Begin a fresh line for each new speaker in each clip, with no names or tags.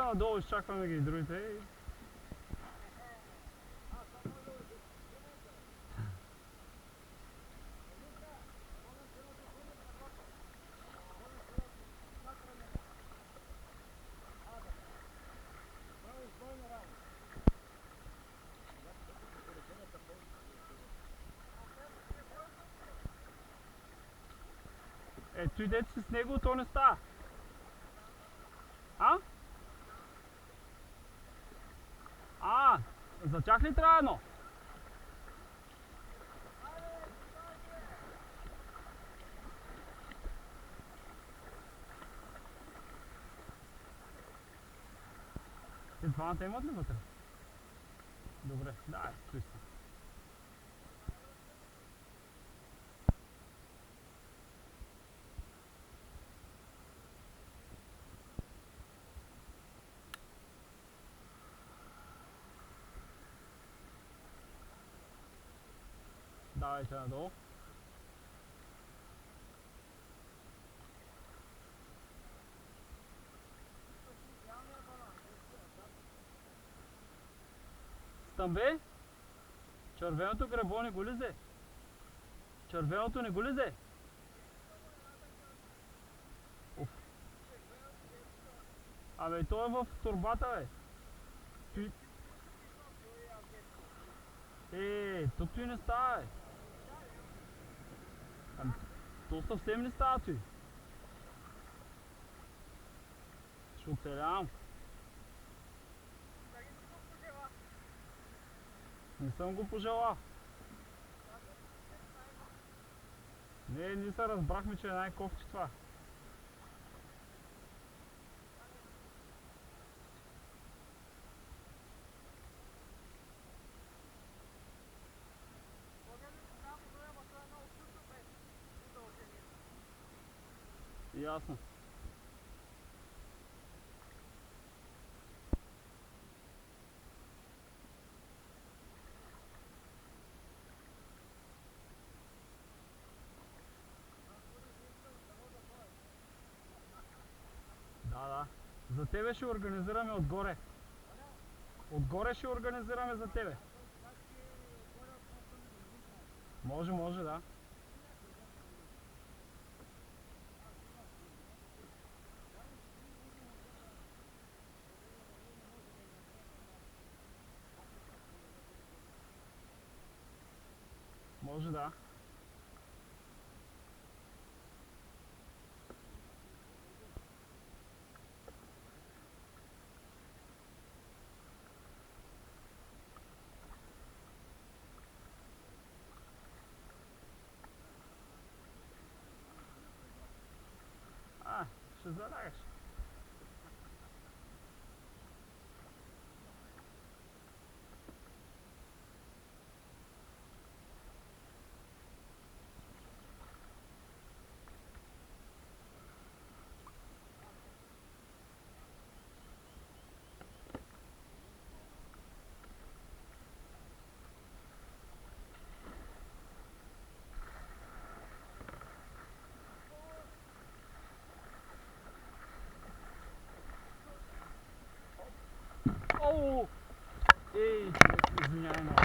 надолу, изчакваме ги и другите. Той дете си с него, то не става. За тях ли трябва едно? Те двамата имат ли вътре? Добре, да, стои си. Давайте надолу. Стъмбе? Червеното гребо не го лизе? Червеното не го лизе? Абе, той е в турбата, бе. Тук и не става, бе. То съвсем не става, той. Ще оцелявам. Не съм го пожелал. Не, ние се разбрахме, че е най-кофти това. Ясно. Да. За тебе ще организираме отгоре. Отгоре ще организираме за тебе. Може, да. Може, да. Ще залягаш. Оу! Извиняй много.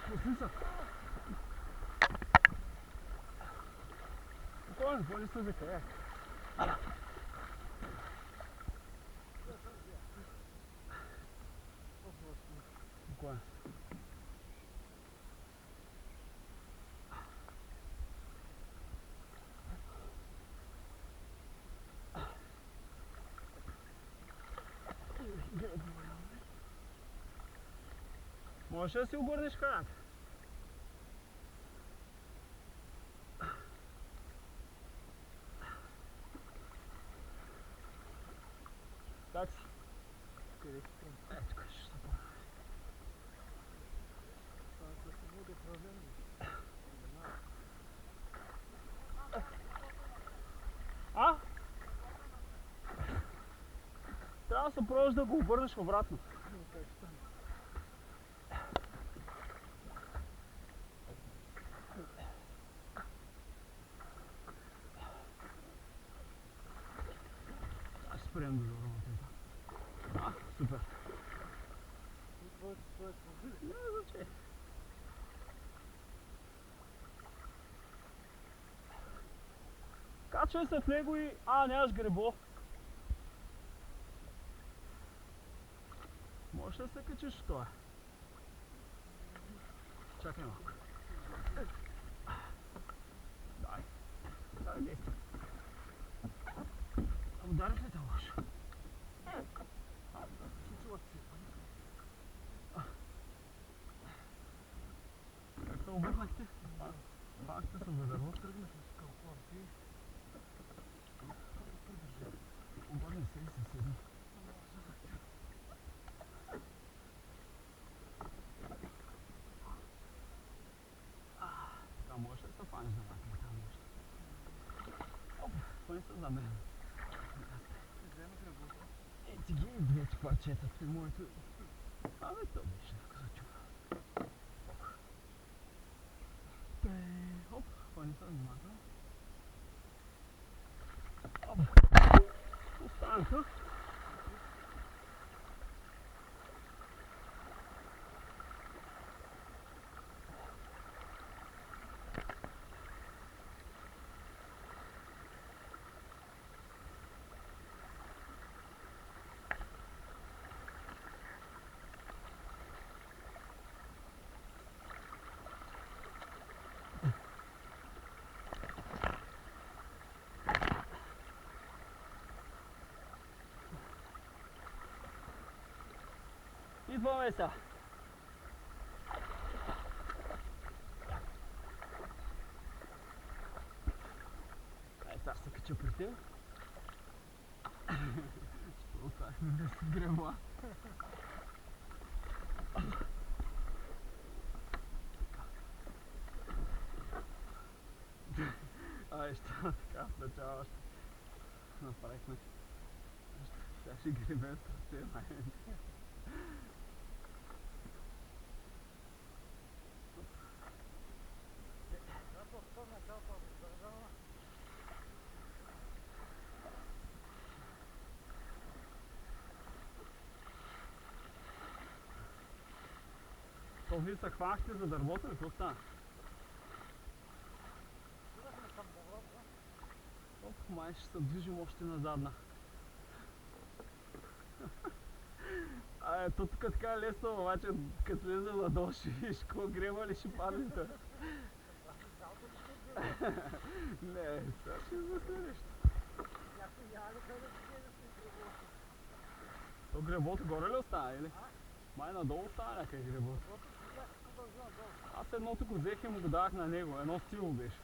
Пусни се. Спокойно, боли се за кая. Спокойно. Можеш да си обърнеш крака. Как си? Тук ще се бъде. Трябва да се пробваш да го обърнеш обратно. спрем до работата. Супер. Не, заче. Качвай се в него и... нямаш гребо. Можеш да се качиш в това. Чакай малко. Дай действай. Удариш ли те лошо? Как се обърнахте? Пак сте се задърво.
Тръгнах с калкуарки.
Обърни се и се седни. Така можеш да се фаниш за вака. Така можеш. Оп, хвани се за мен. Ти ги двете парчета при моето... То беше така зачува. Оп, хвани се внимателно. Оп, останаха. Идваме сега. Сега ще се кача при теб. Ще оставим да си гребла. Ще така в начало още направихме. Сега ще гребем с ръце, То вие се хванахте за дървото, какво стана? Май ще се движим още назадна. То тук така е лесно, обаче като слезем надолу ще видиш какво греба ли ще паднете. Не, сега ще измисля нещо. То гребото горе ли остана или? Май надолу остана някъде гребото. Аз едното го взех и му го давах на него, едно стило беше.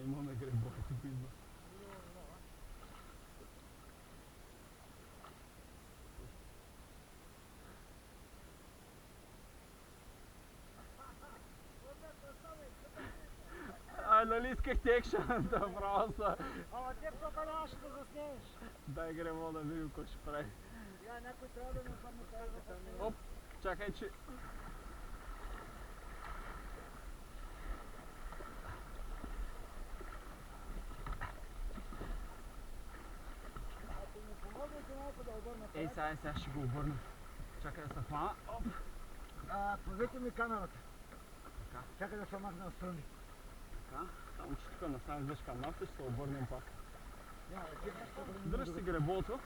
Имаме гребо, ето го идва. Нали искахте екшън да право са?
Ама теб тока нямаше да заснемеш.
Дай гребо да видим какво ще прави.
Я някой трябва да ми само казва.
Оп, чакай, че...
Ако ми помогнете малко да обърна.
Сега ще го обърнем. Чакай да се хвана. Оп!
Пазете ми камерата.
Така.
Чакай да се махна на страни.
Така, само че тук насам виж каналта, ще се обърнем пак.
Няма,
Дръж си гребото.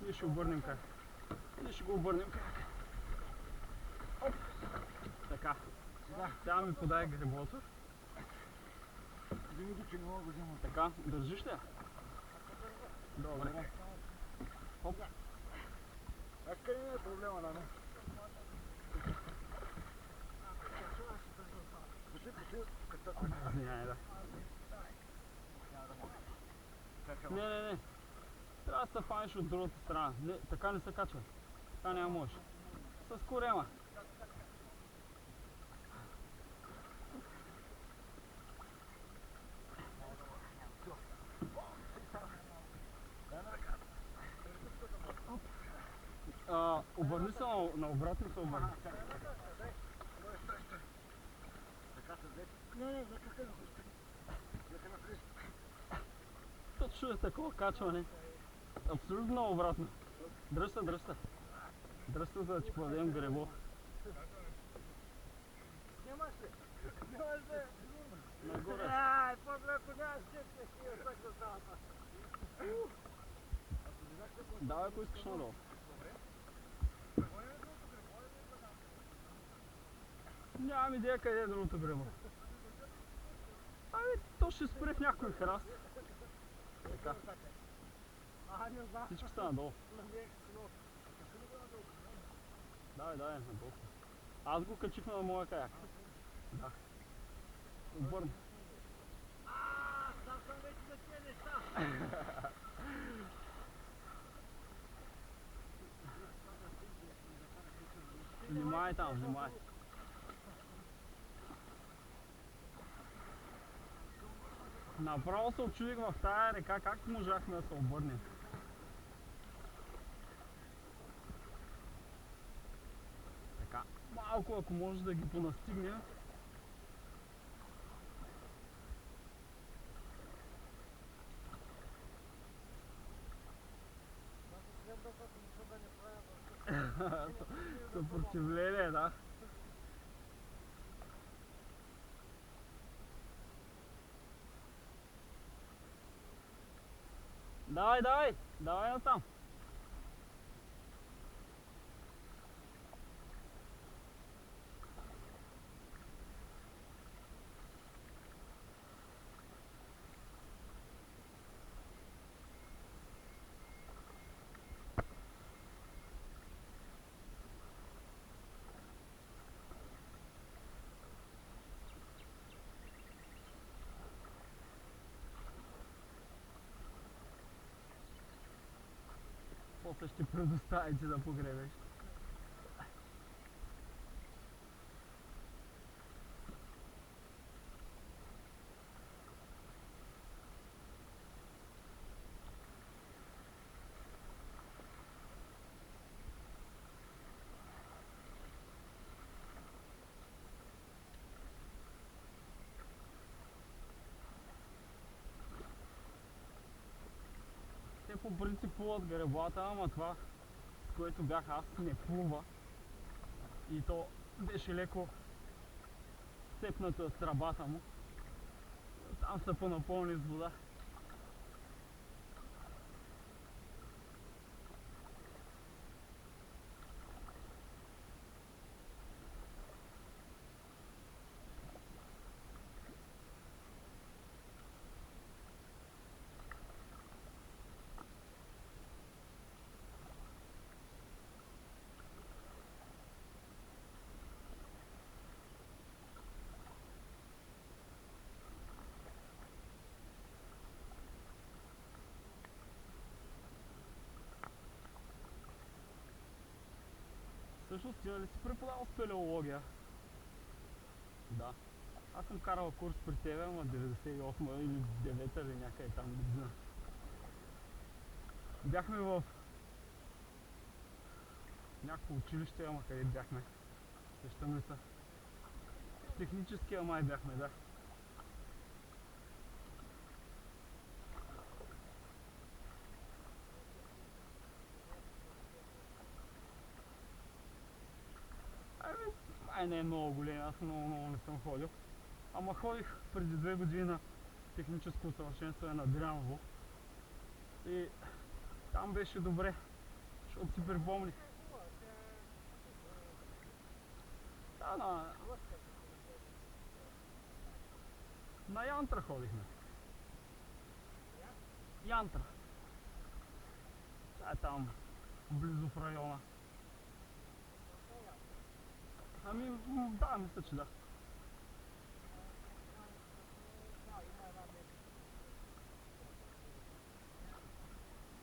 Ние ще обърнем как. Ние ще го обърнем как. Оп! Така. Сега ми подай гребото.
Винаги, че не мога да взема.
Така, държиш ли? Добре. Хоп.
А къде не е проблема, Нано?
Извиняй, да. Не. Трябва да се фаниш от другата страна. Не, така не се качва. Така няма можеш. С корема. Обърни се на обратно, се обърни.
Не, за какъв е хошка? За канапри.
Точно е такова качване. Абсолютно обратно. Дръжте, дръжте. Дръжте, за да ти подадем гребло.
Нямаш ли? Нямаш ли?
Нагоре.
Ай, по-добре, ако нямаш четне, ще я так да става това.
Давай, ако искаш надолу. Нямам идея къде е другото гребло. Ами, то ще спре в някой храст. Така.
Не знам.
Всички са надолу.
Намерих си ног.
Давай, надолу. Аз го качих на моя каяк. Да. Обърна.
Там съм вече за тия неща.
Внимай там, внимай. Направо се очудих в тая река, как можахме да се обърнем. Така, малко ако може да ги понастигнем. Съпротивление, да. Давай натам. После ще предоставите да погребеш. Те по принцип плуват греблата, ама това, с което бях аз, не плува. И то беше леко цепнато с тръбата му. Там са понапълни с вода. Всъщност ти ли си преподавал спелеология? Да. Аз съм карал курс при тебе, ама 98 или 9 или някъде там година. Бяхме в някакво училище, ама къде бяхме? Сещам ли се? В техническия май бяхме, да. Ай, не е много голям, аз много не съм ходил. Ама ходих преди 2 години на техническо усъвършенстване на Дряново. И там беше добре, защото си припомних. Да, на Янтра ходихме. Янтра. Това е там, близо в района. Ами, да, мисля, че да.